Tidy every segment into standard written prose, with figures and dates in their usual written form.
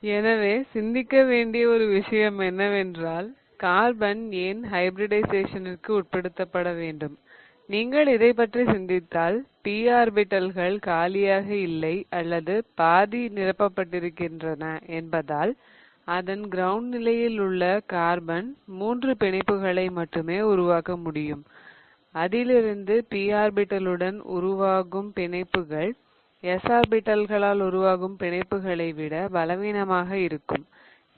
எனவே சிந்திக்க வேண்டிய ஒரு விஷயம் என்னவென்றால் கார்பன் ஏன் ஹைபிரிடைசேஷனிற்கு உட்படுத்தப்பட வேண்டும். நீங்கள் இதை பற்றி சிந்தித்தால் p ஆர்பிடல்கள் காலியாக இல்லை அல்லது பாதி நிரப்பப்பட்டிருக்கின்றன என்பதால் அதன் கிரவுண்ட் நிலையில் உள்ள கார்பன் 3 பிணைப்புகளை மட்டுமே உருவாக்க முடியும். அதிலிருந்து p ஆர்பிடலுடன் உருவாகும் பிணைப்புகள் s ஆர்பிடல்களால் உருவாகும் பிணைப்புகளை விட பலவீனமாக இருக்கும்.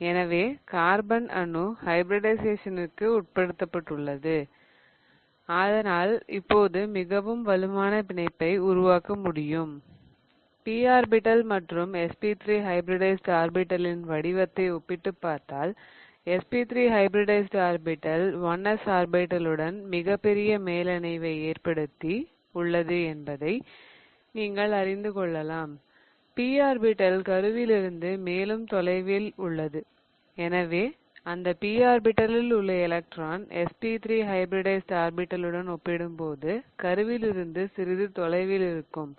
எனவே கார்பன் அணு ஹைபிரிடைசேஷனிற்கு உட்படுத்தப்பட்டுள்ளது. அதனால் இப்போது மிகவும் வலுவான பிணைப்பை உருவாக்க முடியும். p ஆர்பிடல் மற்றும் sp3 ஹைபிரிடைஸ்ட் ஆர்பிடலின் வடிவத்தை ஒப்பிட்டுப் பார்த்தால் sp3 ஹைபிரிடைஸ்ட் ஆர்பிடல் 1s ஆர்பிடலுடன் மிகப்பெரிய மேலணைவை ஏற்படுத்தி உள்ளது என்பதை நீங்கள் அறிந்து கொள்ளலாம். p ஆர்பிடல் கருவிலிருந்து மேலும் தொலைவில் உள்ளது. எனவே அந்த p ஆர்பிடலில் உள்ள எலக்ட்ரான் sp3 ஹைபிரிடைஸ்ட் ஆர்பிடலுடன் ஒப்பிடும்போது கருவிலிருந்து சிறிது தொலைவில் இருக்கும்.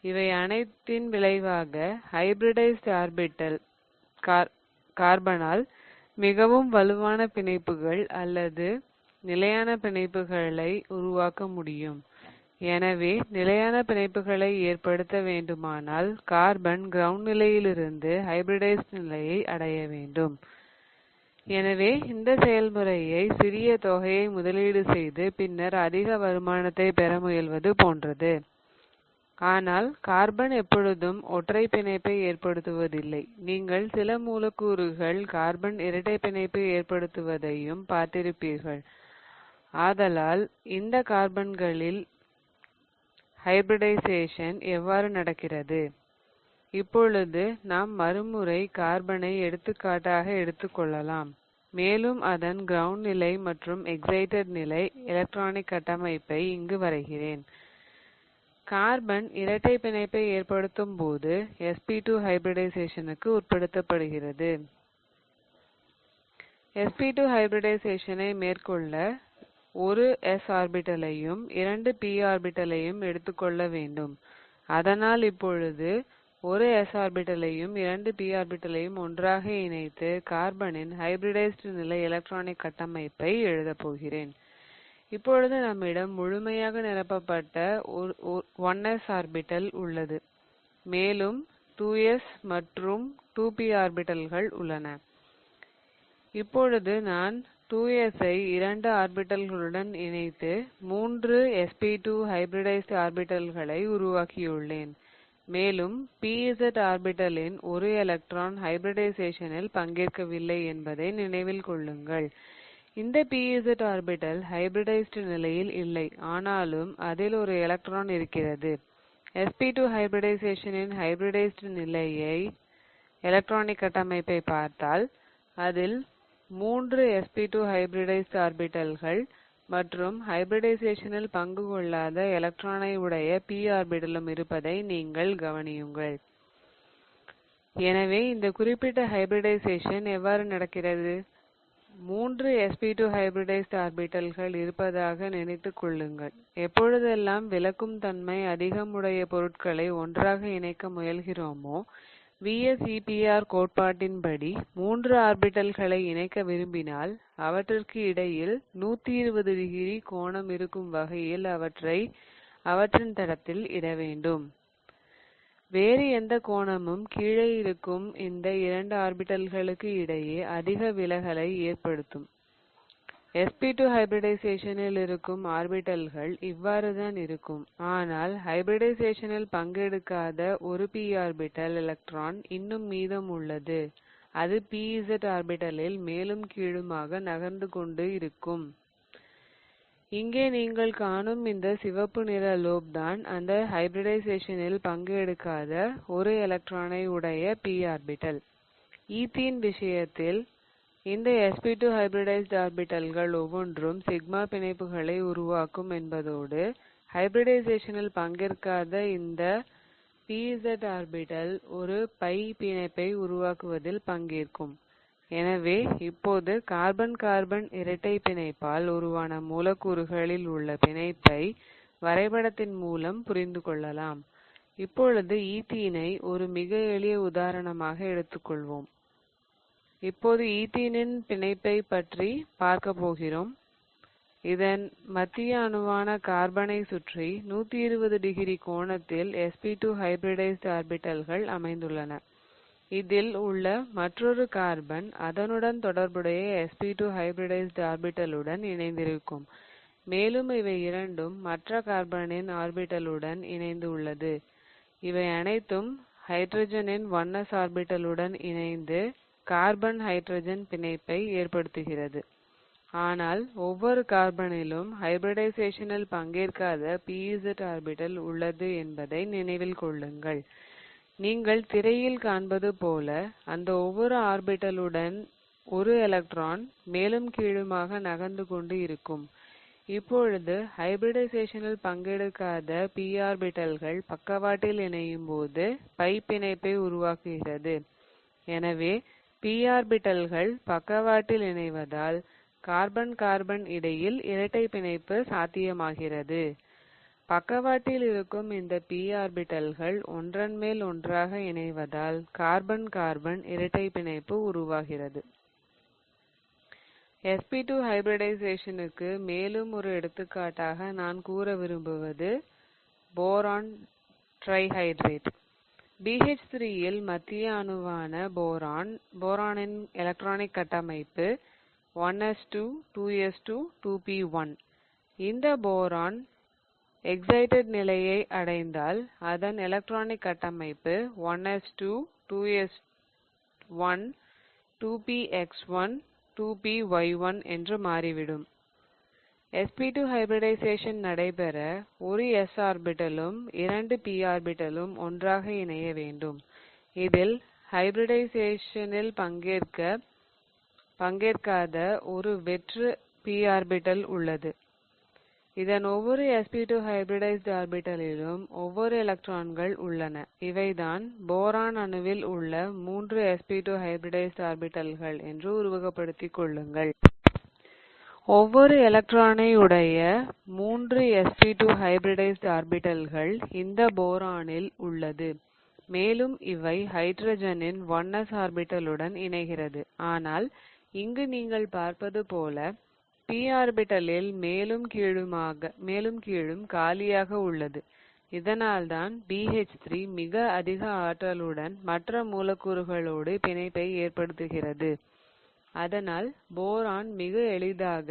இவை அனைத்தின் விளைவாக ஹைபிரிடைஸ்ட் ஆர்பிடல் கார்பனால் மிகவும் வலுவான பிணைப்புகள் அல்லது நிலையான பிணைப்புகளை உருவாக்க முடியும். எனவே நிலையான பிணைப்புகளை ஏற்படுத்த வேண்டுமானால் கார்பன் கிரவுண்ட் நிலையிலிருந்து ஹைபிரிடைஸ்ட் நிலையை அடைய வேண்டும். எனவே இந்த செயல்முறையை சிறிய தொகையை முதலீடு செய்து பின்னர் அதிக வருமானத்தை பெற முயல்வது போன்றது. ஆனால் கார்பன் எப்பொழுதும் ஒற்றை பிணைப்பை ஏற்படுத்துவதில்லை. நீங்கள் சில மூலக்கூறுகள் கார்பன் இரட்டை பிணைப்பு ஏற்படுத்துவதையும் பார்த்திருப்பீர்கள். ஆதலால் இந்த கார்பன்களில் ஹைபிரிடைசேஷன் எவ்வாறு நடக்கிறது? இப்பொழுது நாம் மறுமுறை கார்பனை எடுத்துக்காட்டாக எடுத்துக்கொள்ளலாம். மேலும் அதன் கிரவுண்ட் நிலை மற்றும் எக்ஸைட்டட் நிலை எலக்ட்ரானிக் கட்டமைப்பை இங்கு வரைகிறேன். கார்பன் இரட்டை பிணைப்பை ஏற்படுத்தும் போது sp2 ஹைபிரிடைசேஷனுக்கு உட்படுத்தப்படுகிறது. sp2 ஹைபிரிடைசேஷனை மேற்கொள்ள ஒரு s ஆர்பிடலையும் 2 p ஆர்பிடலையும் எடுத்துக்கொள்ள வேண்டும். அதனால் இப்பொழுது ஒரு s ஆர்பிடலையும் 2 p ஆர்பிடலையும் ஒன்றாக இணைத்து கார்பனின் ஹைபிரிடைஸ்ட் நிலை எலக்ட்ரானிக் கட்டமைப்பை எழுதப் போகிறேன். இப்பொழுது நம்மிடம் முழுமையாக நிரப்பப்பட்ட 1s ஆர்பிடல் உள்ளது. மேலும் 2s மற்றும் 2p ஆர்பிடல்கள் உள்ளன. இப்பொழுது நான் 2s ஐ 2 ஆர்பிடல்களுடன் இணைத்து 3 sp2 ஹைபிரிடைஸ்ட் ஆர்பிடல்களை உருவாக்கியுள்ளேன். மேலும் pz ஆர்பிடலின் ஒரு எலக்ட்ரான் ஹைபிரிடைசேஷனில் பங்கேற்கவில்லை என்பதை நினைவில் கொள்ளுங்கள். இந்த pz ஆர்பிடல் ஹைபிரிடைஸ்ட் நிலையில் இல்லை, ஆனாலும் அதில் ஒரு எலக்ட்ரான் இருக்கிறது. sp2 ஹைபிரிடைசேஷனின் ஹைபிரிடைஸ்ட் நிலையை எலக்ட்ரானிக் கட்டமைப்பை பார்த்தால் அதில் 3 sp2 ஹைபிரிடைஸ்ட் ஆர்பிடல்கள் மற்றும் ஹைபிரிடைசேஷனில் பங்கு கொள்ளாத எலக்ட்ரானை உடைய p ஆர்பிடலும் இருப்பதை நீங்கள் கவனியுங்கள். எனவே இந்த குறிப்பிட்ட ஹைபிரிடைசேஷன் எவ்வாறு நடக்கிறது? 3 sp2 ஹைபிரிடைஸ்ட் ஆர்பிடல்கள் இருப்பதாக நினைத்துக் கொள்ளுங்கள். எப்பொழுதெல்லாம் விலக்கும் தன்மை அதிகம் உடைய பொருட்களை ஒன்றாக இணைக்க முயல்கிறோமோ VSEPR கோட்பாட்டின்படி 3 ஆர்பிடல்களை இணைக்க விரும்பினால் அவற்றிற்கு இடையில் 120 டிகிரி கோணம் இருக்கும் வகையில் அவற்றை அவற்றின் தடத்தில் இட வேண்டும். வேறு எந்த கோணமும் கீழே இருக்கும் இந்த 2 ஆர்பிடல்களுக்கு இடையே அதிக விலகலை ஏற்படுத்தும். sp2 ஹைபிரிடைசேஷனில் இருக்கும் ஆர்பிடல்கள் இவ்வாறுதான் இருக்கும். ஆனால் ஹைபிரிடைசேஷனில் பங்கெடுக்காத ஒரு p ஆர்பிடல் எலக்ட்ரான் இன்னும் மீதம் உள்ளது. அது pz ஆர்பிடலில் மேலும் கீழுமாக நகர்ந்து கொண்டு இருக்கும். இங்கே நீங்கள் காணும் இந்த சிவப்பு நிற லோப் தான் அந்த ஹைபிரிடைசேஷனில் பங்கு எடுக்காத ஒரு எலக்ட்ரானை உடைய p ஆர்பிடல். ஈத்தீன் விஷயத்தில் இந்த sp2 ஹைபிரிடைஸ்ட் ஆர்பிடல்கள் ஒவ்வொன்றும் சிக்மா பிணைப்புகளை உருவாக்கும் என்பதோடு ஹைபிரிடைசேஷனில் பங்கேற்காத இந்த pz ஆர்பிடல் ஒரு பை பிணைப்பை உருவாக்குவதில் பங்கேற்கும். எனவே இப்போது கார்பன் கார்பன் இரட்டை பிணைப்பால் உருவான மூலக்கூறுகளில் உள்ள பிணைப்பை வரைபடத்தின் மூலம் புரிந்து கொள்ளலாம். இப்பொழுது ஈத்தீனை ஒரு மிக எளிய உதாரணமாக எடுத்துக்கொள்வோம். இப்போது ஈத்தீனின் பிணைப்பை பற்றி பார்க்க போகிறோம். இதன் மத்திய அணுவான கார்பனை சுற்றி 120 டிகிரி கோணத்தில் sp2 ஹைபிரிடைஸ்ட் ஆர்பிடல்கள் அமைந்துள்ளன. இதில் உள்ள மற்றொரு கார்பன் அதனுடன் தொடர்புடைய sp2 ஹைபிரிடைஸ்ட் ஆர்பிடலுடன் இணைந்திருக்கும். மேலும் இவை இரண்டும் மற்ற கார்பனின் ஆர்பிடலுடன் இணைந்து உள்ளது. இவை அனைத்தும் ஹைட்ரஜனின் 1s ஆர்பிடலுடன் இணைந்து கார்பன் ஹைட்ரஜன் பிணைப்பை ஏற்படுத்துகிறது. ஆனால் ஒவ்வொரு கார்பனிலும் ஹைபிரிடைசேஷனில் பங்கேற்காத pz ஆர்பிடல் உள்ளது என்பதை நினைவில் கொள்ளுங்கள். நீங்கள் திரையில் காண்பது போல அந்த ஒவ்வொரு ஆர்பிடலுடன் ஒரு எலக்ட்ரான் மேலும் கீழுமாக நகர்ந்து கொண்டு இருக்கும். இப்பொழுது ஹைபிரிடைசேஷனில் பங்கெடுக்காத p ஆர்பிடல்கள் பக்கவாட்டில் இணையும் போது பை பிணைப்பை உருவாக்குகிறது. எனவே p ஆர்பிடல்கள் பக்கவாட்டில் இணைவதால் கார்பன் கார்பன் இடையில் இரட்டை பிணைப்பு சாத்தியமாகிறது. பக்கவாட்டில் இருக்கும் இந்த p ஆர்பிடல்கள் ஒன்றன் மேல் ஒன்றாக இணைவதால் கார்பன் கார்பன் இரட்டை பிணைப்பு உருவாகிறது. sp2 ஹைபிரிடைசேஷனுக்கு மேலும் ஒரு எடுத்துக்காட்டாக நான் கூற விரும்புவது போரான் ட்ரைஹைட்ரேட். BH3 இல் மத்திய அணுவான போரானின் எலக்ட்ரானிக் கட்டமைப்பு 1s2 2s2 2p1. இந்த போரான் எக்ஸைட்டட் நிலையை அடைந்தால் அதன் எலக்ட்ரானிக் கட்டமைப்பு 1s2 2s1 2px1 2py1 என்று மாறிவிடும். sp2 ஹைபிரிடைசேஷன் நடைபெற ஒரு s ஆர்பிடலும் 2 p ஆர்பிடலும் ஒன்றாக இணைய வேண்டும். இதில் ஹைபிரிடைசேஷனில் பங்கேற்காத ஒரு வெற்று p ஆர்பிடல் உள்ளது. இதன் ஒவ்வொரு sp2 ஹைபிரிடைஸ்ட் ஆர்பிடலிலும் ஒவ்வொரு எலக்ட்ரான்கள் உள்ளன. இவைதான் போரான் அணுவில் உள்ள 3 sp2 ஹைபிரிடைஸ்ட் ஆர்பிடல்கள் என்று உருவகப்படுத்திக் கொள்ளுங்கள். ஒவ்வொரு எலக்ட்ரானை உடைய 3 sp2 ஹைபிரிடைஸ்ட் ஆர்பிடல்கள் இந்த போரானில் உள்ளது. மேலும் இவை ஹைட்ரஜனின் 1s ஆர்பிடலுடன் இணைகிறது. ஆனால் இங்கு நீங்கள் பார்ப்பது போல p ஆர்பிடலில் மேலும் கீழும் காலியாக உள்ளது. இதனால்தான் BH3 மிக அதிக ஆற்றலுடன் மற்ற மூலக்கூறுகளோடு பிணைப்பை ஏற்படுத்துகிறது. அதனால் போரான் மிக எளிதாக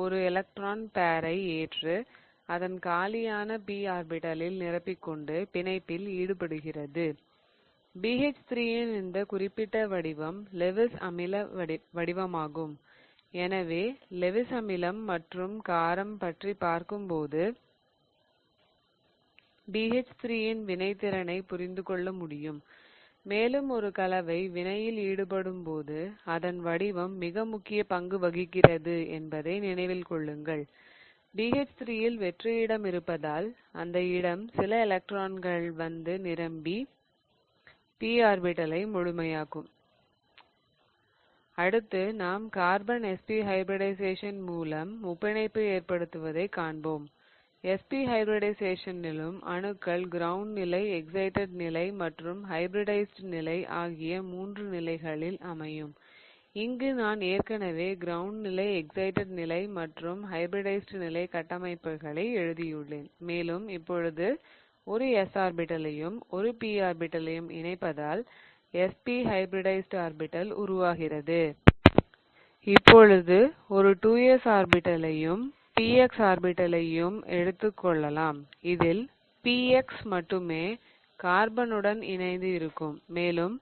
ஒரு எலக்ட்ரான் பேரை ஏற்று அதன் காலியான p ஆர்பிடலில் நிரப்பிக்கொண்டு பிணைப்பில் ஈடுபடுகிறது. BH3 இன் இந்த குறிப்பிட்ட வடிவம் லெவிஸ் அமில வடிவமாகும். எனவே லெவிஸ் அமிலம் மற்றும் காரம் பற்றி பார்க்கும்போது BH3 இன் வினைத்திறனை புரிந்து கொள்ள முடியும். மேலும் ஒரு கலவை வினையில் ஈடுபடும் போது அதன் வடிவம் மிக முக்கிய பங்கு வகிக்கிறது என்பதை நினைவில் கொள்ளுங்கள். BH3 இல் வெற்று இடம் இருப்பதால் அந்த இடம் சில எலக்ட்ரான்கள் வந்து நிரம்பி p ஆர்பிடலை முழுமையாக்கும். அடுத்து நாம் கார்பன் sp ஹைபிரிடைசேஷன் மூலம் முப்பிணைப்பு ஏற்படுத்துவதை காண்போம். sp ஹைபிரிடைசேஷனிலும் அணுக்கள் கிரவுண்ட் நிலை, எக்ஸைட்டட் நிலை மற்றும் ஹைபிரிடைஸ்ட் நிலை ஆகிய 3 நிலைகளில் அமையும். இங்கு நான் ஏற்கனவே கிரவுண்ட் நிலை, எக்ஸைட்டட் நிலை மற்றும் ஹைபிரிடைஸ்ட் நிலை கட்டமைப்புகளை எழுதியுள்ளேன். மேலும் இப்பொழுது ஒரு s ஆர்பிடலையும் ஒரு p ஆர்பிடலையும் இணைப்பதால் sp ஹைபிரிடைஸ்ட் ஆர்பிடல் உருவாகிறது. இப்பொழுது ஒரு 2s ஆர்பிடலையும் px ஆர்பிடலையும் எடுத்துக் கொள்ளலாம். இதில் px மட்டுமே கார்பனுடன் இணைந்து இருக்கும். மேலும்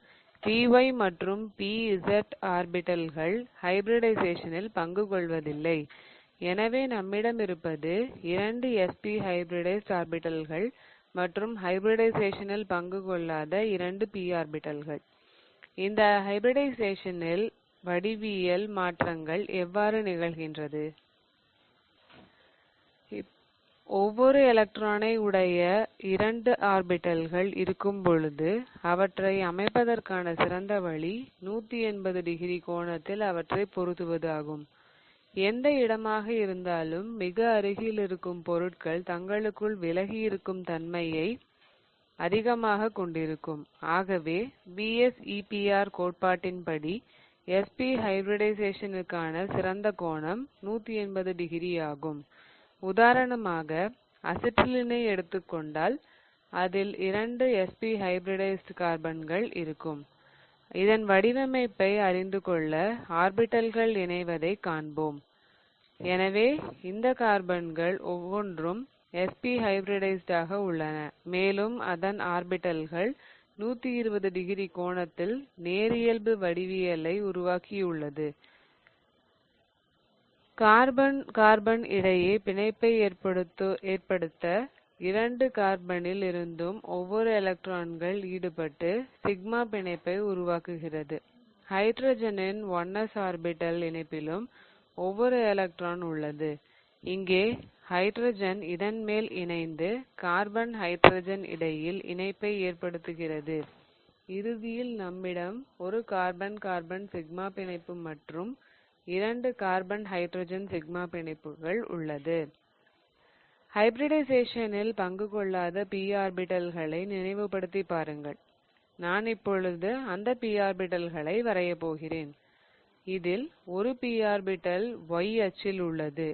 py மற்றும் pz ஆர்பிடல்கள் ஹைபிரிடைசேஷனில் பங்கு கொள்வதில்லை. எனவே நம்மிடம் இருப்பது 2 sp ஹைபிரிடைஸ்ட் ஆர்பிடல்கள் மற்றும் ஹைபிரிடைசேஷனில் பங்கு கொள்ளாத 2 p ஆர்பிடல்கள். இந்த ஹைபிரிடைசேஷனில் வடிவியல் மாற்றங்கள் எவ்வாறு நிகழ்கின்றது? ஒவ்வொரு எலக்ட்ரானை உடைய 2 ஆர்பிடல்கள் இருக்கும் பொழுது அவற்றை அமைப்பதற்கான சிறந்த வழி 180 டிகிரி கோணத்தில் அவற்றை பொருத்துவது ஆகும். எந்த இடமாக இருந்தாலும் மிக அருகில் இருக்கும் பொருட்கள் தங்களுக்குள் விலகி இருக்கும் தன்மையை அதிகமாக கொண்டிருக்கும். ஆகவே VSEPR கோட்பாட்டின்படி sp ஹைபிரிடைசேஷனுக்கான சிறந்த கோணம் 180 டிகிரி ஆகும். உதாரணமாக அசிட்டிலீனை எடுத்துக்கொண்டால் அதில் 2 sp ஹைபிரிடைஸ்ட் கார்பன்கள் இருக்கும். இதன் வடிவமைப்பை அறிந்து கொள்ள ஆர்பிடல்கள் இணைவதை காண்போம். எனவே இந்த கார்பன்கள் ஒவ்வொன்றும் sp ஹைபிரிடைஸ்டாக உள்ளன, மேலும் அதன் ஆர்பிடல்கள் 120 டிகிரி கோணத்தில் நேரியல்பு வடிவியலை உருவாக்கியுள்ளது. கார்பன் கார்பன் இடையே பிணைப்பை ஏற்படுத்த 2 கார்பனில் இருந்தும் ஒவ்வொரு எலக்ட்ரான்கள் ஈடுபட்டு சிக்மா பிணைப்பை உருவாக்குகிறது. ஹைட்ரஜனின் 1s ஆர்பிடல் இணைப்பிலும் ஒவ்வொரு எலக்ட்ரான் உள்ளது. இங்கே ஹைட்ரஜன் இதன் மேல் இணைந்து கார்பன் ஹைட்ரஜன் இடையில் இணைப்பை ஏற்படுத்துகிறது. இறுதியில் நம்மிடம் ஒரு கார்பன் கார்பன் சிக்மா பிணைப்பு மற்றும் 2 கார்பன் ஹைட்ரஜன் சிக்மா பிணைப்புகள் உள்ளது. ஹைபிரிடைசேஷனில் பங்கு கொள்ளாத p ஆர்பிடல்களை நினைவுபடுத்தி பாருங்கள். நான் இப்பொழுது அந்த p ஆர்பிடல்களை வரையப் போகிறேன். இதில் ஒரு p ஆர்பிடல் y அச்சில் உள்ளது.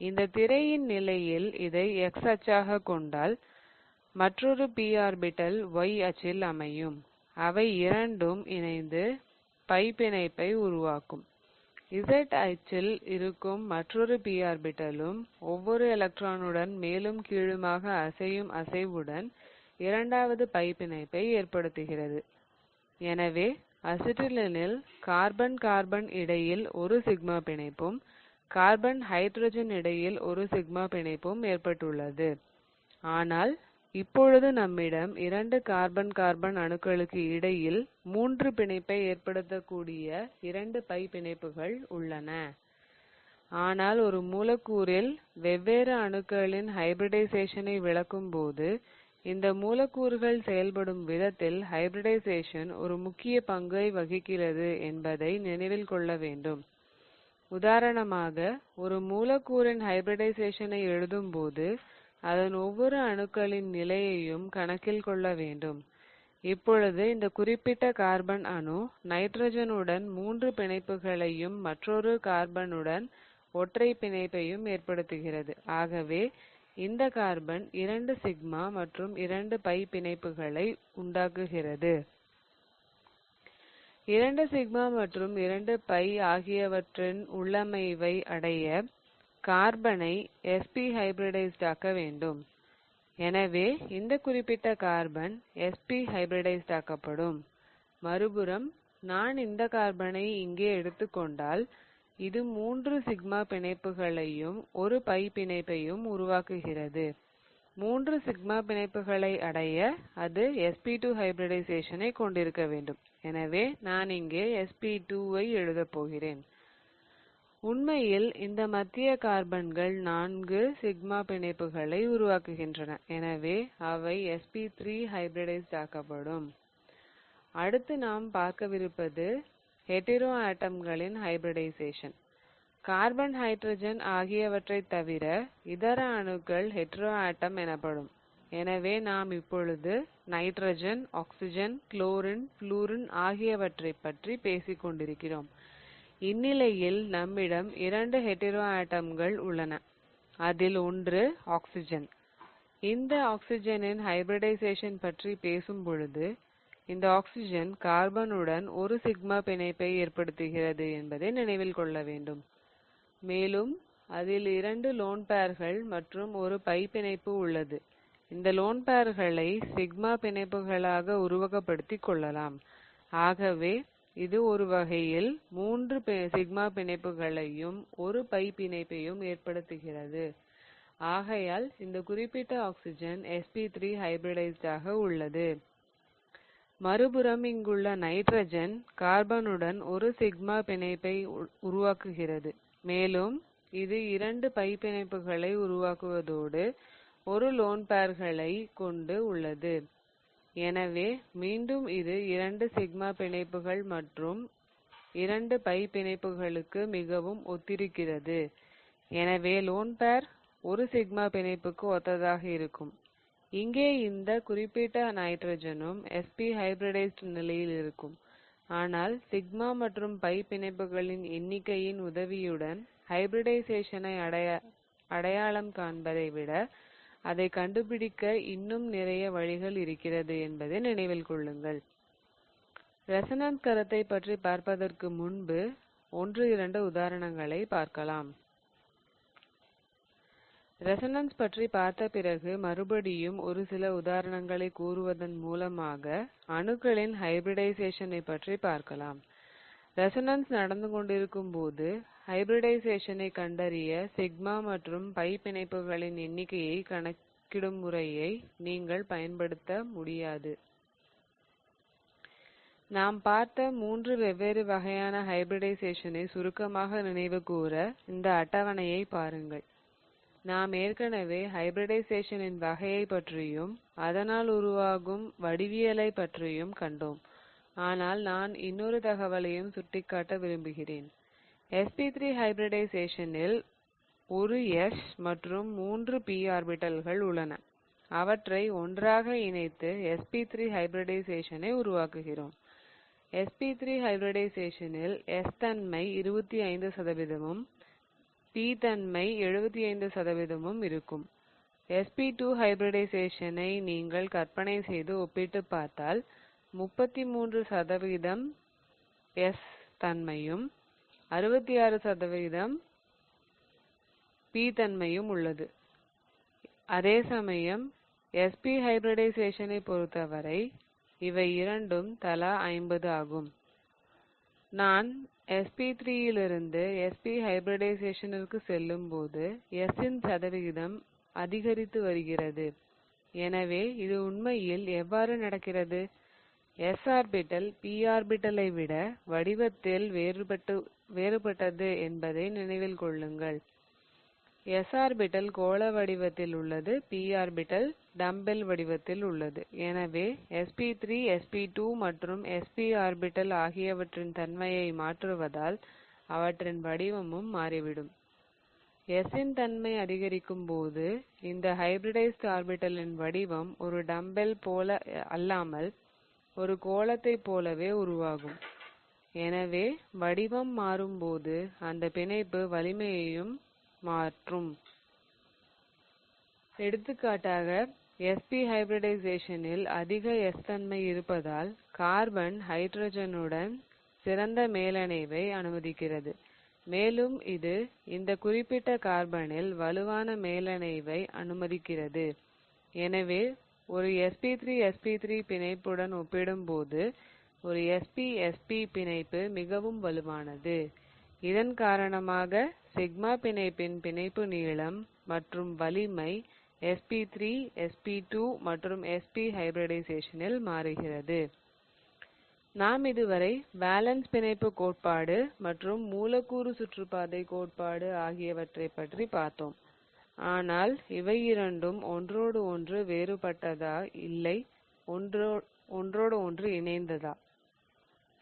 இந்த திரையின் நிலையில் இதை x அச்சாக கொண்டால் மற்றொரு p ஆர்பிடல் y அச்சில் அமையும். அவை இரண்டும் இணைந்து பை பிணைப்பை உருவாக்கும். Z அச்சில் இருக்கும் மற்றொரு p ஆர்பிடலும் ஒவ்வொரு எலக்ட்ரானுடன் மேலும் கீழுமாக அசையும் அசைவுடன் இரண்டாவது பை பிணைப்பை ஏற்படுத்துகிறது. எனவே அசிட்டிலீனில் கார்பன் கார்பன் இடையில் ஒரு சிக்மா பிணைப்பும் கார்பன் ஹைட்ரஜன் இடையில் ஒரு சிக்மா பிணைப்பும் ஏற்பட்டுள்ளது. ஆனால் இப்பொழுது நம்மிடம் 2 கார்பன் கார்பன் அணுக்களுக்கு இடையில் 3 பிணைப்பை ஏற்படுத்தக்கூடிய 2 பை பிணைப்புகள் உள்ளன. ஆனால் ஒரு மூலக்கூறில் வெவ்வேறு அணுக்களின் ஹைபிரிடைசேஷனை விளக்கும் போது இந்த மூலக்கூறுகள் செயல்படும் விதத்தில் ஹைபிரிடைசேஷன் ஒரு முக்கிய பங்கை வகிக்கிறது என்பதை நினைவில் கொள்ள வேண்டும். உதாரணமாக ஒரு மூலக்கூறின் ஹைபிரிடைசேஷனை எழுதும்போது அதன் ஒவ்வொரு அணுக்களின் நிலையையும் கணக்கில் கொள்ள வேண்டும். இப்பொழுது இந்த குறிப்பிட்ட கார்பன் அணு நைட்ரஜனுடன் 3 பிணைப்புகளையும் மற்றொரு கார்பனுடன் ஒற்றை பிணைப்பையும் ஏற்படுத்துகிறது. ஆகவே இந்த கார்பன் 2 சிக்மா மற்றும் 2 பை பிணைப்புகளை உண்டாக்குகிறது. 2 சிக்மா மற்றும் 2 பை ஆகியவற்றின் உள்ளமைவை அடைய கார்பனை sp ஹைபிரிடைஸ்ட் ஆக்க வேண்டும். எனவே இந்த குறிப்பிட்ட கார்பன் sp ஹைபிரிடைஸ்ட் ஆக்கப்படும். மறுபுறம் நான் இந்த கார்பனை இங்கே எடுத்துக்கொண்டால் இது 3 சிக்மா பிணைப்புகளையும் ஒரு பை பிணைப்பையும் உருவாக்குகிறது. 3 சிக்மா பிணைப்புகளை அடைய அது sp2 ஹைபிரிடைசேஷனை கொண்டிருக்க வேண்டும். எனவே நான் இங்கே sp2 ஐ எழுதப் போகிறேன். உண்மையில் இந்த மத்திய கார்பன்கள் 4 சிக்மா பிணைப்புகளை உருவாக்குகின்றன. எனவே அவை sp3 ஹைபிரிடைஸ்ட் ஆக்கப்படும். அடுத்து நாம் பார்க்கவிருப்பது ஹெட்டிரோ ஆட்டம்களின் ஹைபிரிடைசேஷன். கார்பன் ஹைட்ரஜன் ஆகியவற்றை தவிர இதர அணுக்கள் ஹெட்டிரோ ஆட்டம் எனப்படும். எனவே நாம் இப்பொழுது நைட்ரஜன், ஆக்சிஜன், குளோரின், புளூரின் ஆகியவற்றை பற்றி பேசிக் கொண்டிருக்கிறோம். இந்நிலையில் நம்மிடம் 2 ஹெட்டிரோ ஆட்டம்கள் உள்ளன. அதில் ஒன்று ஆக்சிஜன். இந்த ஆக்சிஜனின் ஹைபிரிடைசேஷன் பற்றி பேசும் பொழுது இந்த ஆக்சிஜன் கார்பனுடன் ஒரு சிக்மா பிணைப்பை ஏற்படுத்துகிறது என்பதை நினைவில் கொள்ள வேண்டும். மேலும் அதில் 2 லோன் பேர்கள் மற்றும் ஒரு பை பிணைப்பு உள்ளது. இந்த லோன் பேர்களை சிக்மா பிணைப்புகளாக உருவகப்படுத்திக் கொள்ளலாம். ஆகவே இது ஒரு வகையில் 3 சிக்மா பிணைப்புகளையும் ஒரு பை பிணைப்பையும் ஏற்படுத்துகிறது. ஆகையால் இந்த குறிப்பிட்ட ஆக்சிஜன் sp3 ஹைபிரிடைஸ்ட் ஆக உள்ளது. மறுபுறம் இங்குள்ள நைட்ரஜன் கார்பனுடன் ஒரு சிக்மா பிணைப்பை உருவாக்குகிறது. மேலும் இது 2 பை பிணைப்புகளை உருவாக்குவதோடு ஒரு லோன் பேர்களை கொண்டு உள்ளது. எனவே மீண்டும் இது 2 சிக்மா பிணைப்புகள் மற்றும் 2 பை பிணைப்புகளுக்கு மிகவும் ஒத்திருக்கிறது. எனவே லோன் பேர் ஒரு சிக்மா பிணைப்புக்கு ஒத்ததாக இருக்கும். இங்கே இந்த குறிப்பிட்ட நைட்ரஜனும் sp ஹைபிரிடைஸ்ட் நிலையில் இருக்கும். ஆனால் சிக்மா மற்றும் பை பிணைப்புகளின் எண்ணிக்கையின் உதவியுடன் ஹைபிரிடைசேஷனை அடையாளம் காண்பதை விட அதை கண்டுபிடிக்க இன்னும் நிறைய வழிகள் இருக்கிறது என்பதை நினைவில் கொள்ளுங்கள். ரெசோனன்ஸ் கருத்தை பற்றி பார்ப்பதற்கு முன்பு 1-2 உதாரணங்களை பார்க்கலாம். ரெசோனன்ஸ் பற்றி பார்த்த பிறகு மறுபடியும் ஒரு சில உதாரணங்களை கூறுவதன் மூலமாக அணுக்களின் ஹைபிரிடைசேஷனை பற்றி பார்க்கலாம். ரெசோனன்ஸ் நடந்து கொண்டிருக்கும் போது ஹைபிரிடைசேஷனை கண்டறிய சிக்மா மற்றும் பை பிணைப்புகளின் எண்ணிக்கையை கணக்கிடும் முறையை நீங்கள் பயன்படுத்த முடியாது. நாம் பார்த்த 3 வெவ்வேறு வகையான ஹைபிரிடைசேஷனை சுருக்கமாக நினைவு கூற இந்த அட்டவணையை பாருங்கள். நாம் ஏற்கனவே ஹைபிரிடைசேஷனின் வகையை பற்றியும் அதனால் உருவாகும் வடிவியலை பற்றியும் கண்டோம். ஆனால் நான் இன்னொரு தகவலையும் சுட்டிக்காட்ட விரும்புகிறேன். sp3 ஹைபிரிடைசேஷனில் ஒரு s மற்றும் 3 p ஆர்பிடல்கள் உள்ளன. அவற்றை ஒன்றாக இணைத்து sp3 ஹைபிரிடைசேஷனை உருவாக்குகிறோம். sp3 ஹைபிரிடைசேஷனில் s தன்மை 25%ம் p தன்மை 75%ம் இருக்கும். sp2 ஹைபிரிடைசேஷனை நீங்கள் கற்பனை செய்து ஒப்பிட்டு பார்த்தால் 33% s தன்மையும் 66% p தன்மையும் உள்ளது. அதேசமயம் sp ஹைபிரிடைசேஷனை பொறுத்தவரை இவை இரண்டும் தலா 50 ஆகும். நான் sp3 இலிருந்து sp ஹைபிரிடைசேஷனிற்கு செல்லும் போது s இன் சதவிகிதம் அதிகரித்து வருகிறது. எனவே இது உண்மையில் எவ்வாறு நடக்கிறது? s ஆர்பிடல் p ஆர்பிடலை விட வடிவத்தில் வேறுபட்டது என்பதை நினைவில் கொள்ளுங்கள். s ஆர்பிடல் கோள வடிவத்தில் உள்ளது, p ஆர்பிடல் டம்பல் வடிவத்தில் உள்ளது. எனவே sp3 sp2 மற்றும் sp ஆர்பிடல் ஆகியவற்றின் தன்மையை மாற்றுவதால் அவற்றின் வடிவமும் மாறிவிடும். s இன் தன்மை அதிகரிக்கும் போது இந்த ஹைபிரிடைஸ்ட் ஆர்பிடலின் வடிவம் ஒரு டம்பல் போல அல்லாமல் ஒரு கோளத்தை போலவே உருவாகும். எனவே வடிவம் மாறும்போது அந்த பிணைப்பு வலிமையையும் மாற்றும். எடுத்துக்காட்டாக sp ஹைபிரிடைசேஷனில் அதிக s தன்மை இருப்பதால் கார்பன் ஹைட்ரஜனுடன் சிறந்த மேலணைவை அனுமதிக்கிறது. மேலும் இது இந்த குறிப்பிட்ட கார்பனில் வலுவான மேலணைவை அனுமதிக்கிறது. எனவே ஒரு sp3 sp3 பிணைப்புடன் ஒப்பிடும்போது ஒரு sp sp பிணைப்பு மிகவும் வலுவானது. இதன் காரணமாக சிக்மா பிணைப்பின் பிணைப்பு நீளம் மற்றும் வலிமை sp3 sp2 மற்றும் sp ஹைபிரிடைசேஷனில் மாறுகிறது. நாம் இதுவரை வேலன்ஸ் பிணைப்பு கோட்பாடு மற்றும் மூலக்கூறு சுற்றுப்பாதை கோட்பாடு ஆகியவற்றை பற்றி பார்த்தோம். ஆனால் இவை இரண்டும் ஒன்றோடு ஒன்று வேறுபட்டதா இல்லை ஒன்றோடு ஒன்று இணைந்ததா?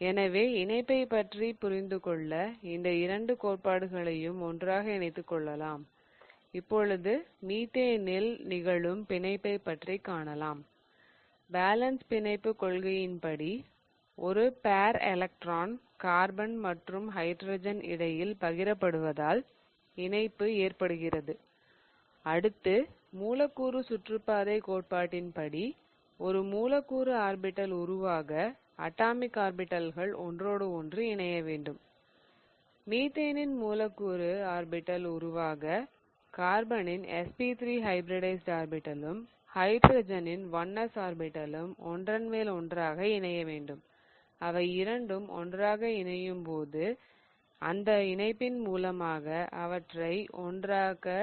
எனவே இணைப்பை பற்றி புரிந்து கொள்ள இந்த இரண்டு கோட்பாடுகளையும் ஒன்றாக இணைத்துக் கொள்ளலாம். இப்பொழுது மீத்தேனில் நிகழும் பிணைப்பை பற்றி காணலாம். வேலன்ஸ் பிணைப்பு கொள்கையின்படி ஒரு பேர் எலக்ட்ரான் கார்பன் மற்றும் ஹைட்ரஜன் இடையில் பகிரப்படுவதால் இணைப்பு ஏற்படுகிறது. அடுத்து மூலக்கூறு சுற்றுப்பாதை கோட்பாட்டின்படி ஒரு மூலக்கூறு ஆர்பிடல் உருவாக அட்டாமிக் ஆர்பிடல்கள் ஒன்றோடு ஒன்று இணைய வேண்டும். மீத்தேனின் மூலக்கூறு ஆர்பிடல் உருவாக கார்பனின் sp3 ஹைபிரிடைஸ்ட் ஆர்பிடலும் ஹைட்ரஜனின் 1s ஆர்பிடலும் ஒன்றன் மேல் ஒன்றாக இணைய வேண்டும். அவை இரண்டும் ஒன்றாக இணையும் போது அந்த இணைப்பின் மூலமாக அவற்றை ஒன்றாக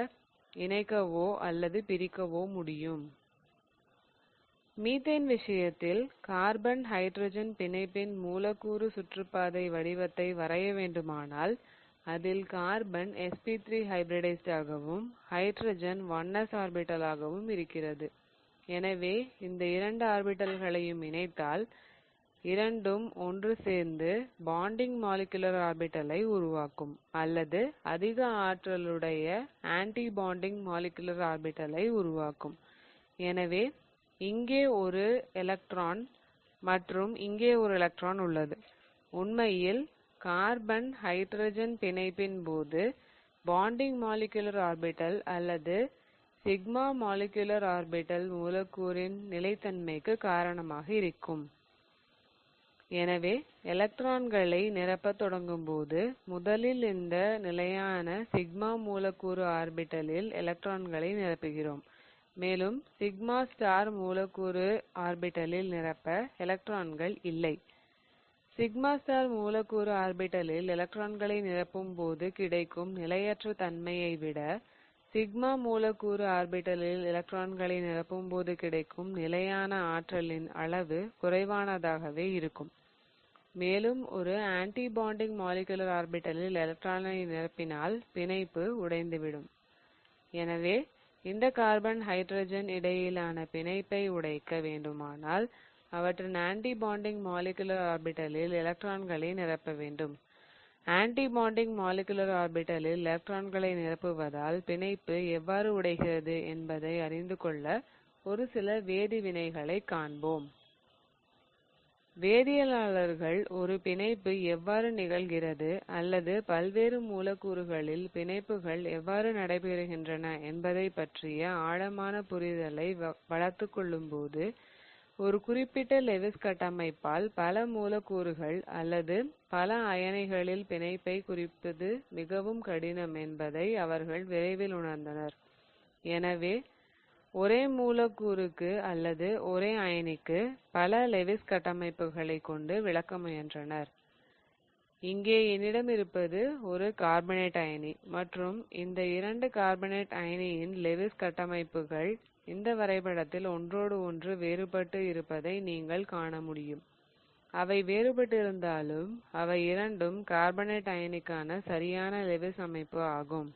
இணைக்கவோ அல்லது பிரிக்கவோ முடியும். மீத்தேன் விஷயத்தில் கார்பன் ஹைட்ரஜன் பிணைப்பின் மூலக்கூறு சுற்றுப்பாதை வடிவத்தை வரைய வேண்டுமானால் அதில் கார்பன் sp3 ஹைபிரிடைஸ்ட் ஆகவும் ஹைட்ரஜன் 1s ஆர்பிடலாகவும் இருக்கிறது. எனவே இந்த இரண்டு ஆர்பிடல்களையும் இணைத்தால் இரண்டும் ஒன்று சேர்ந்து பாண்டிங் மாலிகுலர் ஆர்பிடலை உருவாக்கும் அல்லது அதிக ஆற்றலுடைய ஆன்டி பாண்டிங் மாலிகுலர் ஆர்பிடலை உருவாக்கும். எனவே இங்கே ஒரு எலக்ட்ரான் மற்றும் இங்கே ஒரு எலக்ட்ரான் உள்ளது. உண்மையில் கார்பன் ஹைட்ரஜன் பிணைப்பின் போது பாண்டிங் மாலிகுலர் ஆர்பிடல் அல்லது சிக்மா மாலிகுலர் ஆர்பிடல் மூலக்கூறின் நிலைத்தன்மைக்கு காரணமாக இருக்கும். எனவே எலக்ட்ரான்களை நிரப்பத் தொடங்கும் போது முதலில் இந்த நிலையான சிக்மா மூலக்கூறு ஆர்பிடலில் எலக்ட்ரான்களை நிரப்புகிறோம். மேலும் சிக்மா ஸ்டார் மூலக்கூறு ஆர்பிடலில் நிரப்ப எலக்ட்ரான்கள் இல்லை. சிக்மா ஸ்டார் மூலக்கூறு ஆர்பிடலில் எலக்ட்ரான்களை நிரப்பும் போது கிடைக்கும் நிலையற்ற தன்மையை விட சிக்மா மூலக்கூறு ஆர்பிடலில் எலக்ட்ரான்களை நிரப்பும் போது கிடைக்கும் நிலையான ஆற்றலின் அளவு குறைவானதாகவே இருக்கும். மேலும் ஒரு ஆன்டி பாண்டிங் மாலிகுலர் ஆர்பிடலில் எலக்ட்ரானை நிரப்பினால் பிணைப்பு உடைந்துவிடும். எனவே இந்த கார்பன் ஹைட்ரஜன் இடையிலான பிணைப்பை உடைக்க வேண்டுமானால் அவற்றின் ஆன்டி பாண்டிங் மாலிகுலர் ஆர்பிடலில் எலக்ட்ரான்களை நிரப்ப வேண்டும். ஆன்டி பாண்டிங் மாலிகுலர் ஆர்பிடலில் எலக்ட்ரான்களை நிரப்புவதால் பிணைப்பு எவ்வாறு உடைகிறது என்பதை அறிந்து கொள்ள ஒரு சில வேதிவினைகளை காண்போம். வேதியியலாளர்கள் ஒரு பிணைப்பு எவ்வாறு நிகழ்கிறது அல்லது பல்வேறு மூலக்கூறுகளில் பிணைப்புகள் எவ்வாறு நடைபெறுகின்றன என்பதை பற்றிய ஆழமான புரிதலை வளர்த்துக் கொள்ளும்போது ஒரு குறிப்பிட்ட லெவிஸ் கட்டமைப்பால் பல மூலக்கூறுகள் அல்லது பல அயனிகளில் பிணைப்பை குறிப்பது மிகவும் கடினம் என்பதை அவர்கள் விரைவில் உணர்ந்தனர். எனவே ஒரே மூலக்கூறுக்கு அல்லது ஒரே அயனிக்கு பல லெவிஸ் கட்டமைப்புகளை கொண்டு விளக்க முயன்றனர். இங்கே என்னிடம் இருப்பது ஒரு கார்பனேட் அயனி மற்றும் இந்த இரண்டு கார்பனேட் அயனியின் லெவிஸ் கட்டமைப்புகள் இந்த வரைபடத்தில் ஒன்றோடு ஒன்று வேறுபட்டு இருப்பதை நீங்கள் காண முடியும். அவை வேறுபட்டிருந்தாலும் அவை இரண்டும் கார்பனேட் அயனிக்கான சரியான லெவிஸ் அமைப்பு ஆகும்.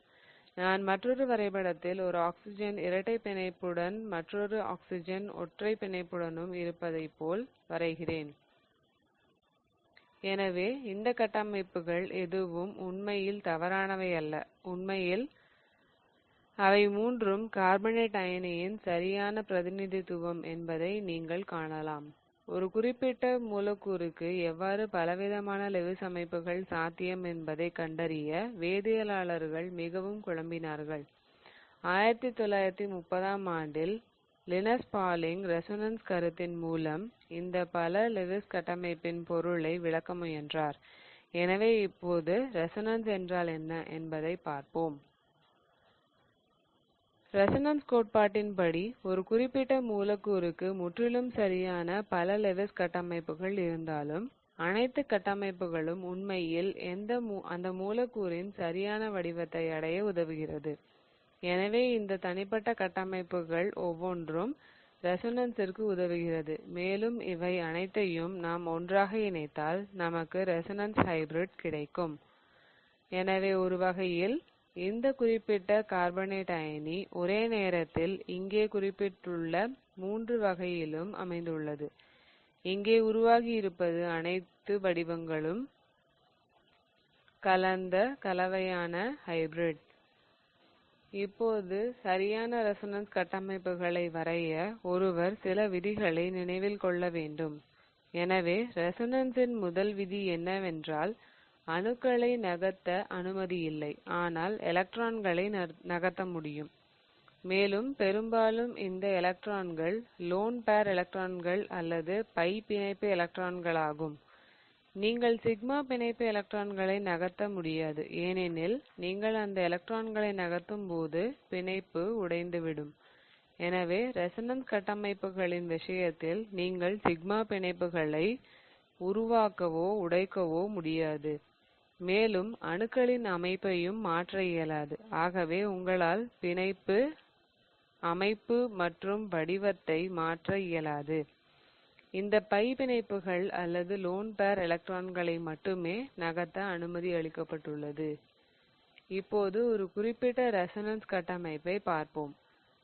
நான் மற்றொரு வரைபடத்தில் ஒரு ஆக்சிஜன் இரட்டை பிணைப்புடன் மற்றொரு ஆக்சிஜன் ஒற்றை பிணைப்புடனும் இருப்பதைப் போல் வரைகிறேன். எனவே இந்த கட்டமைப்புகள் எதுவும் உண்மையில் தவறானவை அல்ல. உண்மையில் அவை மூன்றும் கார்பனேட் அயனியின் சரியான பிரதிநிதித்துவம் என்பதை நீங்கள் காணலாம். ஒரு குறிப்பிட்ட மூலக்கூறுக்கு எவ்வாறு பலவிதமான லெவிஸ் அமைப்புகள் சாத்தியம் என்பதை கண்டறிய வேதியியலாளர்கள் மிகவும் குழம்பினார்கள். 1930ஆம் ஆண்டில் லினஸ் பாலிங் ரெசோனன்ஸ் கருத்தின் மூலம் இந்த பல லெவிஸ் கட்டமைப்பின் பொருளை விளக்க முயன்றார். எனவே இப்போது ரெசோனன்ஸ் என்றால் என்ன என்பதை பார்ப்போம். ரெசோனன்ஸ் கோட்பாட்டின்படி ஒரு குறிப்பிட்ட மூலக்கூறுக்கு முற்றிலும் சரியான பல லெவிஸ் கட்டமைப்புகள் இருந்தாலும் அனைத்து கட்டமைப்புகளும் உண்மையில் அந்த மூலக்கூறின் சரியான வடிவத்தை அடைய உதவுகிறது. எனவே இந்த தனிப்பட்ட கட்டமைப்புகள் ஒவ்வொன்றும் ரெசோனன்ஸிற்கு உதவுகிறது. மேலும் இவை அனைத்தையும் நாம் ஒன்றாக இணைத்தால் நமக்கு ரெசோனன்ஸ் ஹைபிரிட் கிடைக்கும். எனவே ஒரு வகையில் இந்த குறிப்பிட்ட கார்பனேட் அயனி ஒரே நேரத்தில் இங்கே குறிப்பிட்டுள்ள 3 வகையிலும் அமைந்துள்ளது. இங்கே உருவாகி இருப்பது அனைத்து வடிவங்களும் கலந்த கலவையான ஹைபிரிட். இப்போது சரியான ரெசோனன்ஸ் கட்டமைப்புகளை வரைய ஒருவர் சில விதிகளை நினைவில் கொள்ள வேண்டும். எனவே ரெசோனன்ஸின் முதல் விதி என்னவென்றால் அணுக்களை நகர்த்த அனுமதி இல்லை, ஆனால் எலக்ட்ரான்களை நகர்த்த முடியும். மேலும் பெரும்பாலும் இந்த எலக்ட்ரான்கள் லோன் பேர் எலக்ட்ரான்கள் அல்லது பை பிணைப்பு எலக்ட்ரான்களாகும். நீங்கள் சிக்மா பிணைப்பு எலக்ட்ரான்களை நகர்த்த முடியாது, ஏனெனில் நீங்கள் அந்த எலக்ட்ரான்களை நகர்த்தும் போது பிணைப்பு உடைந்துவிடும். எனவே ரெசோனன்ஸ் கட்டமைப்புகளின் விஷயத்தில் நீங்கள் சிக்மா பிணைப்புகளை உருவாக்கவோ உடைக்கவோ முடியாது, மேலும் அணுக்களின் அமைப்பையும் மாற்ற இயலாது. ஆகவே உங்களால் பிணைப்பு அமைப்பு மற்றும் வடிவத்தை மாற்ற இயலாது. இந்த பை பிணைப்புகள் அல்லது லோன் பேர் எலக்ட்ரான்களை மட்டுமே நகர்த்த அனுமதி அளிக்கப்பட்டுள்ளது. இப்போது ஒரு குறிப்பிட்ட ரெசோனன்ஸ் கட்டமைப்பை பார்ப்போம்.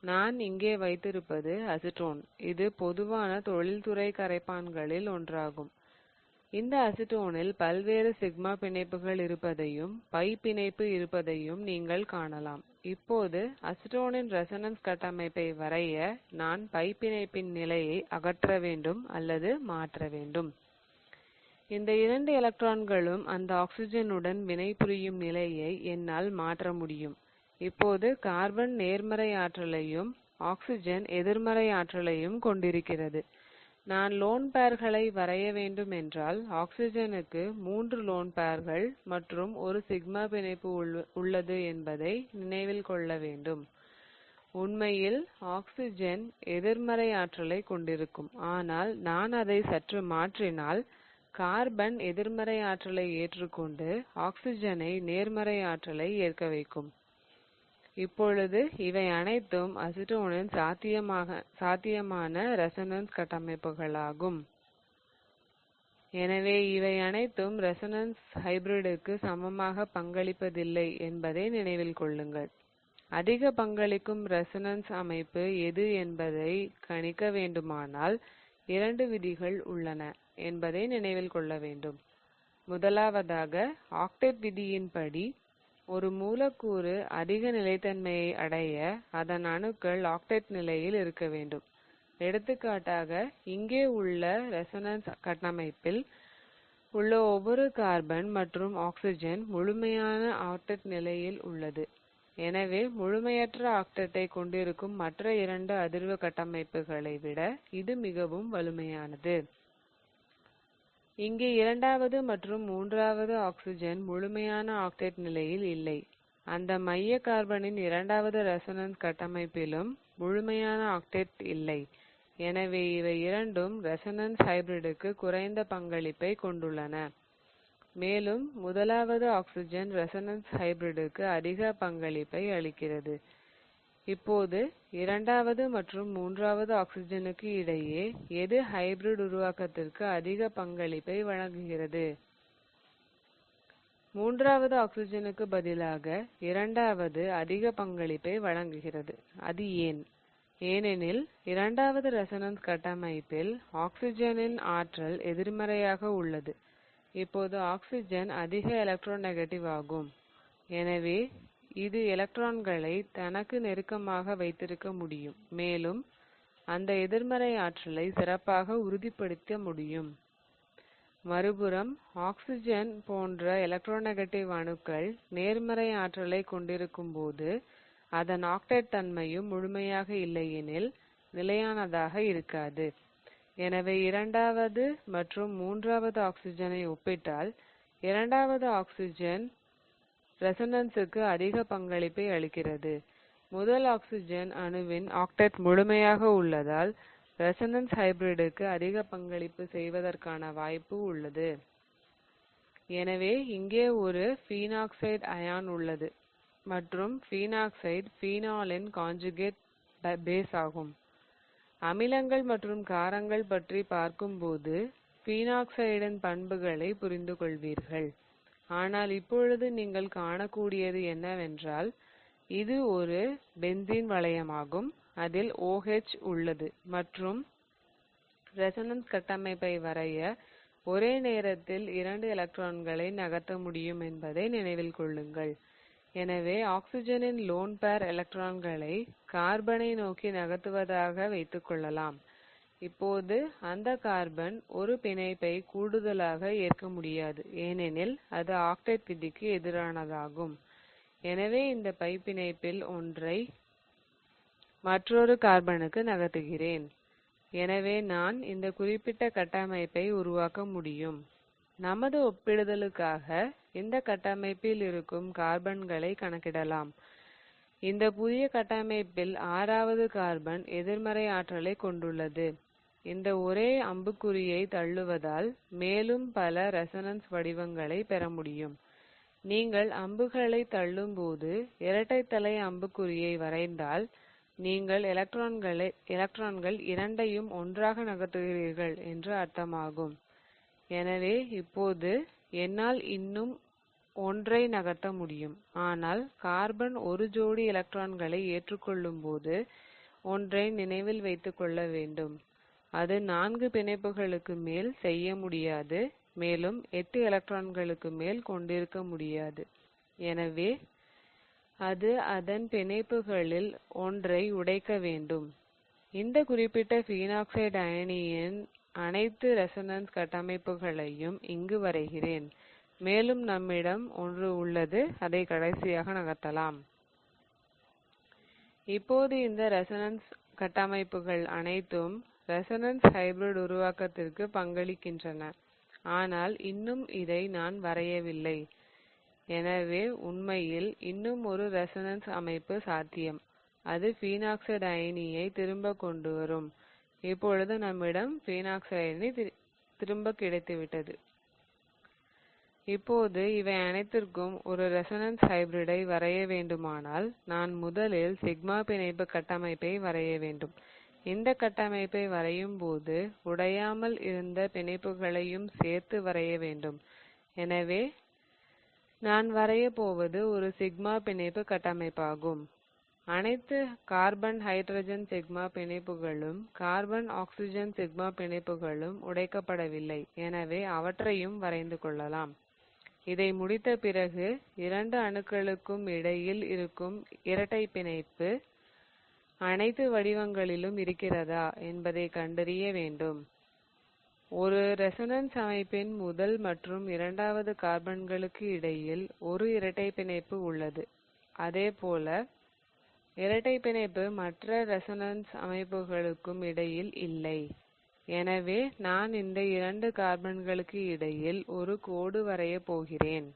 நான் இங்கே வைத்திருப்பது அசிட்டோன். இது பொதுவான தொழில்துறை கரைப்பான்களில் ஒன்றாகும். இந்த அசிட்டோனில் பல்வேறு சிக்மா பிணைப்புகள் இருப்பதையும் பை பிணைப்பு இருப்பதையும் நீங்கள் காணலாம். இப்போது அசிட்டோனின் ரெசோனன்ஸ் கட்டமைப்பை வரைய நான் பை பிணைப்பின் நிலையை அகற்ற வேண்டும் அல்லது மாற்ற வேண்டும். இந்த இரண்டு எலக்ட்ரான்களும் அந்த ஆக்சிஜனுடன் வினைபுரியும் நிலையை என்னால் மாற்ற முடியும். இப்போது கார்பன் நேர்மறை ஆற்றலையும் ஆக்சிஜன் எதிர்மறை ஆற்றலையும் கொண்டிருக்கிறது. நான் லோன் பேர்களை வரைய வேண்டும் என்றால் ஆக்சிஜனுக்கு 3 லோன் பேர்கள் மற்றும் ஒரு சிக்மா பிணைப்பு உள்ளது என்பதை நினைவில் கொள்ள வேண்டும். உண்மையில் ஆக்சிஜன் எதிர்மறை ஆற்றலை கொண்டிருக்கும், ஆனால் நான் அதை சற்று மாற்றினால் கார்பன் எதிர்மறை ஆற்றலை ஏற்றுக்கொண்டு ஆக்சிஜனை நேர்மறை ஆற்றலை ஏற்க வைக்கும். இப்பொழுது இவை அனைத்தும் அசிட்டோனின் சாத்தியமான ரெசோனன்ஸ் கட்டமைப்புகளாகும். எனவே இவை அனைத்தும் ரெசோனன்ஸ் ஹைபிரிடுக்கு சமமாக பங்களிப்பதில்லை என்பதை நினைவில் கொள்ளுங்கள். அதிக பங்களிக்கும் ரெசோனன்ஸ் அமைப்பு எது என்பதை கணிக்க வேண்டுமானால் 2 விதிகள் உள்ளன என்பதை நினைவில் கொள்ள வேண்டும். முதலாவதாக ஆக்டெட் விதியின்படி ஒரு மூலக்கூறு அதிக நிலைத்தன்மையை அடைய அதன் அணுக்கள் ஆக்டெட் நிலையில் இருக்க வேண்டும். எடுத்துக்காட்டாக இங்கே உள்ள ரெசோனன்ஸ் கட்டமைப்பில் உள்ள ஒவ்வொரு கார்பன் மற்றும் ஆக்சிஜன் முழுமையான ஆக்டெட் நிலையில் உள்ளது. எனவே முழுமையற்ற ஆக்டெட்டை கொண்டிருக்கும் மற்ற 2 அதிர்வு கட்டமைப்புகளை விட இது மிகவும் வலிமையானது. இங்கே 2வது மற்றும் 3வது ஆக்சிஜன் முழுமையான ஆக்டெட் நிலையில் இல்லை. அந்த மைய கார்பனின் 2வது ரெசோனன்ஸ் கட்டமைப்பிலும் முழுமையான ஆக்டெட் இல்லை. எனவே இவை இரண்டும் ரெசோனன்ஸ் ஹைபிரிடுக்கு குறைந்த பங்களிப்பை கொண்டுள்ளன. மேலும் 1வது ஆக்சிஜன் ரெசோனன்ஸ் ஹைபிரிடுக்கு அதிக பங்களிப்பை அளிக்கிறது. இப்போது 2வது மற்றும் 3வது ஆக்சிஜனுக்கு இடையே எது ஹைபிரிட் உருவாக்கத்திற்கு அதிக பங்களிப்பை வழங்குகிறது? 3வது ஆக்சிஜனுக்கு பதிலாக 2வது அதிக பங்களிப்பை வழங்குகிறது. அது ஏன்? ஏனெனில் 2வது ரெசோனன்ஸ் கட்டமைப்பில் ஆக்சிஜனின் ஆற்றல் எதிர்மறையாக உள்ளது. இப்போது ஆக்சிஜன் அதிக எலக்ட்ரோநெகட்டிவ் ஆகும். எனவே இது எலக்ட்ரான்களை தனக்கு நெருக்கமாக வைத்திருக்க முடியும், மேலும் அந்த எதிர்மறை ஆற்றலை சிறப்பாக உறுதிப்படுத்த முடியும். மறுபுறம் ஆக்சிஜன் போன்ற எலக்ட்ரோநெகட்டிவ் அணுக்கள் நேர்மறை ஆற்றலை கொண்டிருக்கும் போது அதன் ஆக்டெட் தன்மையும் முழுமையாக இல்லையெனில் நிலையானதாக இருக்காது. எனவே 2வது மற்றும் 3வது ஆக்சிஜனை ஒப்பிட்டால் 2வது ஆக்சிஜன் ரெசோனன்ஸுக்கு அதிக பங்களிப்பை அளிக்கிறது. முதல் ஆக்சிஜன் அணுவின் ஆக்டெட் முழுமையாக உள்ளதால் ரெசோனன்ஸ் ஹைபிரிடுக்கு அதிக பங்களிப்பு செய்வதற்கான வாய்ப்பு உள்ளது. எனவே இங்கே ஒரு ஃபீனாக்சைடு அயான் உள்ளது மற்றும் ஃபீனாக்சைடு ஃபீனாலின் கான்ஜுகேட் பேஸ் ஆகும். அமிலங்கள் மற்றும் காரங்கள் பற்றி பார்க்கும்போது ஃபீனாக்சைடின் பண்புகளை புரிந்து கொள்வீர்கள். ஆனால் இப்பொழுது நீங்கள் காணக்கூடியது என்னவென்றால் இது ஒரு பென்சீன் வளையமாகும், அதில் OH உள்ளது மற்றும் ரெசோனன்ஸ் கட்டமைப்பை வரைய ஒரே நேரத்தில் 2 எலக்ட்ரான்களை நகர்த்த முடியும் என்பதை நினைவில் கொள்ளுங்கள். எனவே ஆக்சிஜனின் லோன் பேர் எலக்ட்ரான்களை கார்பனை நோக்கி நகர்த்துவதாக வைத்துக் கொள்ளலாம். இப்போது அந்த கார்பன் ஒரு பிணைப்பை கூடுதலாக ஏற்க முடியாது, ஏனெனில் அது ஆக்டெட் விதிக்கு எதிரானதாகும். எனவே இந்த பை பிணைப்பில் ஒன்றை மற்றொரு கார்பனுக்கு நகர்த்துகிறேன். எனவே நான் இந்த குறிப்பிட்ட கட்டமைப்பை உருவாக்க முடியும். நமது ஒப்பிடுதலுக்காக இந்த கட்டமைப்பில் இருக்கும் கார்பன்களை கணக்கிடலாம். இந்த புதிய கட்டமைப்பில் 6வது கார்பன் எதிர்மறை ஆற்றலை கொண்டுள்ளது. இந்த ஒரே அம்புக்குறியை தள்ளுவதால் மேலும் பல ரெசோனன்ஸ் வடிவங்களை பெற முடியும். நீங்கள் அம்புகளை தள்ளும்போது இரட்டைத்தலை அம்புக்குறியை வரைந்தால் நீங்கள் எலக்ட்ரான்கள் இரண்டையும் ஒன்றாக நகர்த்துகிறீர்கள் என்று அர்த்தமாகும். எனவே இப்போது என்னால் இன்னும் ஒன்றை நகர்த்த முடியும், ஆனால் கார்பன் ஒரு ஜோடி எலக்ட்ரான்களை ஏற்றுக்கொள்ளும் போது ஒன்றை நினைவில் வைத்துக் கொள்ள வேண்டும். அது 4 பிணைப்புகளுக்கு மேல் செய்ய முடியாது, மேலும் 8 எலக்ட்ரான்களுக்கு மேல் கொண்டிருக்க முடியாது. எனவே அது அதன் பிணைப்புகளில் ஒன்றை உடைக்க வேண்டும். இந்த குறிப்பிட்ட ஃபீனாக்சைடு அயனியின் அனைத்து ரெசோனன்ஸ் கட்டமைப்புகளையும் இங்கு வரைகிறேன். மேலும் நம்மிடம் ஒன்று உள்ளது, அதை கடைசியாக நகர்த்தலாம். இப்போது இந்த ரெசோனன்ஸ் கட்டமைப்புகள் அனைத்தும் ரெசோனன்ஸ் ஹைபிரிட் உருவாக்கத்திற்கு பங்களிக்கின்றன. ஆனால் இன்னும் இதை நான் வரையவில்லை. எனவே உண்மையில் இன்னும் ஒரு ரெசோனன்ஸ் அமைப்பு சாத்தியம். அது ஃபீனாக்சைடு அயனியை திரும்ப கொண்டு வரும். இப்பொழுது நம்மிடம் ஃபீனாக்சைடு அயனி திரும்ப கிடைத்துவிட்டது. இப்போது இவை அனைத்திற்கும் ஒரு ரெசோனன்ஸ் ஹைபிரிடை வரைய வேண்டுமானால் நான் முதலில் சிக்மா பிணைப்பு கட்டமைப்பை வரைய வேண்டும். இந்த கட்டமைப்பை வரையும் போது உடையாமல் இருந்த பிணைப்புகளையும் சேர்த்து வரைய வேண்டும். எனவே நான் வரையப் போவது ஒரு சிக்மா பிணைப்பு கட்டமைப்பாகும். அனைத்து கார்பன் ஹைட்ரஜன் சிக்மா பிணைப்புகளும் கார்பன் ஆக்சிஜன் சிக்மா பிணைப்புகளும் உடைக்கப்படவில்லை. எனவே அவற்றையும் வரைந்து கொள்ளலாம். இதை முடித்த பிறகு இரண்டு அணுக்களுக்கும் இடையில் இருக்கும் இரட்டை பிணைப்பு அனைத்து வடிவங்களிலும் இருக்கிறதா என்பதை கண்டறிய வேண்டும். ஒரு ரெசோனன்ஸ் அமைப்பின் முதல் மற்றும் இரண்டாவது கார்பன்களுக்கு இடையில் ஒரு இரட்டை பிணைப்பு உள்ளது. அதேபோல இரட்டை பிணைப்பு மற்ற ரெசோனன்ஸ் அமைப்புகளுக்கும் இடையில் இல்லை. எனவே நான் இந்த இரண்டு கார்பன்களுக்கு இடையில் ஒரு கோடு வரையப் போகிறேன்.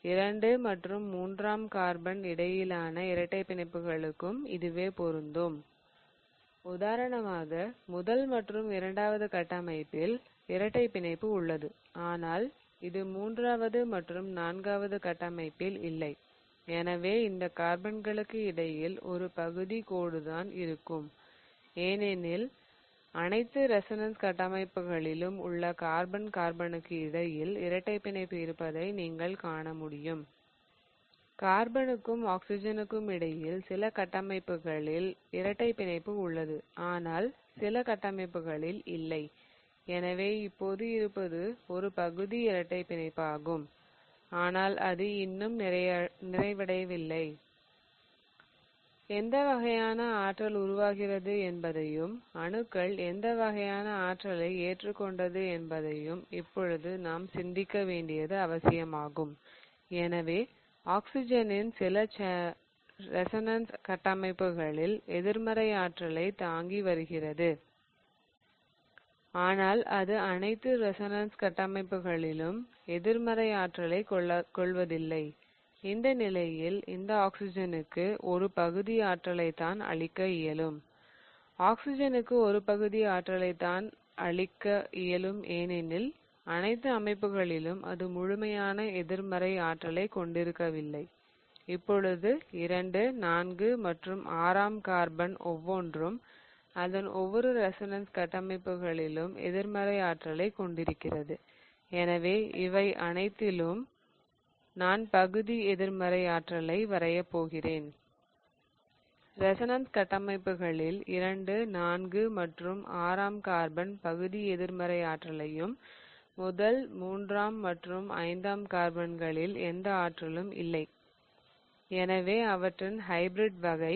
2 மற்றும் 3ஆம் கார்பன் இடையிலான இரட்டை பிணைப்புகளுக்கும் இதுவே பொருந்தும். உதாரணமாக முதல் மற்றும் இரண்டாவது கட்டமைப்பில் இரட்டை பிணைப்பு உள்ளது, ஆனால் இது மூன்றாவது மற்றும் நான்காவது கட்டமைப்பில் இல்லை. எனவே இந்த கார்பன்களுக்கு இடையில் ஒரு பகுதி கோடுதான் இருக்கும். ஏனெனில் அனைத்து ரெசோனன்ஸ் கட்டமைப்புகளிலும் உள்ள கார்பன் கார்பனுக்கு இடையில் இரட்டை பிணைப்பு இருப்பதை நீங்கள் காண முடியும். கார்பனுக்கும் ஆக்சிஜனுக்கும் இடையில் சில கட்டமைப்புகளில் இரட்டை பிணைப்பு உள்ளது, ஆனால் சில கட்டமைப்புகளில் இல்லை. எனவே இப்போது இருப்பது ஒரு பகுதி இரட்டை பிணைப்பு ஆகும், ஆனால் அது இன்னும் நிறைவடையவில்லை. எந்த வகையான ஆற்றல் உருவாகிறது என்பதையும் அணுக்கள் எந்த வகையான ஆற்றலை ஏற்றுக்கொண்டது என்பதையும் இப்பொழுது நாம் சிந்திக்க வேண்டியது அவசியமாகும். எனவே ஆக்சிஜனின் சில ரெசோனன்ஸ் கட்டமைப்புகளில் எதிர்மறை ஆற்றலை தாங்கி வருகிறது, ஆனால் அது அனைத்து ரெசோனன்ஸ் கட்டமைப்புகளிலும் எதிர்மறை ஆற்றலை கொள்வதில்லை. இந்த நிலையில் இந்த ஆக்சிஜனுக்கு ஒரு பகுதி ஆற்றலை தான் அளிக்க இயலும். ஆக்சிஜனுக்கு ஒரு பகுதி ஆற்றலை தான் அளிக்க இயலும், ஏனெனில் அனைத்து அமைப்புகளிலும் அது முழுமையான எதிர்மறை ஆற்றலை கொண்டிருக்கவில்லை. இப்பொழுது 2, 4 மற்றும் 6ஆம் கார்பன் ஒவ்வொன்றும் அதன் ஒவ்வொரு ரெசோனன்ஸ் கட்டமைப்புகளிலும் எதிர்மறை ஆற்றலை கொண்டிருக்கிறது. எனவே இவை அனைத்திலும் நான் பகுதி எதிர்மறை ஆற்றலை வரையப் போகிறேன். ரெசோனன்ஸ் கட்டமைப்புகளில் 2, 4 மற்றும் 6ஆம் கார்பன் பகுதி எதிர்மறை ஆற்றலையும் முதல் 3ஆம் மற்றும் 5ஆம் கார்பன்களில் எந்த ஆற்றலும் இல்லை. எனவே அவற்றின் ஹைபிரிட் வகை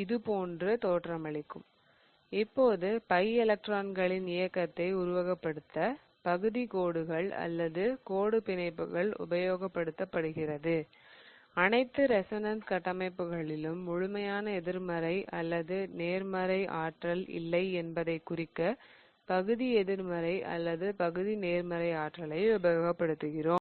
இதுபோன்று தோற்றமளிக்கும். இப்போது பை எலக்ட்ரான்களின் இயக்கத்தை உருவகப்படுத்த பகுதி கோடுகள் அல்லது கோடு பிணைப்புகள் உபயோகப்படுத்தப்படுகிறது. அனைத்து ரெசோனன்ஸ் கட்டமைப்புகளிலும் முழுமையான எதிர்மறை அல்லது நேர்மறை ஆற்றல் இல்லை என்பதை குறிக்க பகுதி எதிர்மறை அல்லது பகுதி நேர்மறை ஆற்றலை உபயோகப்படுத்துகிறோம்.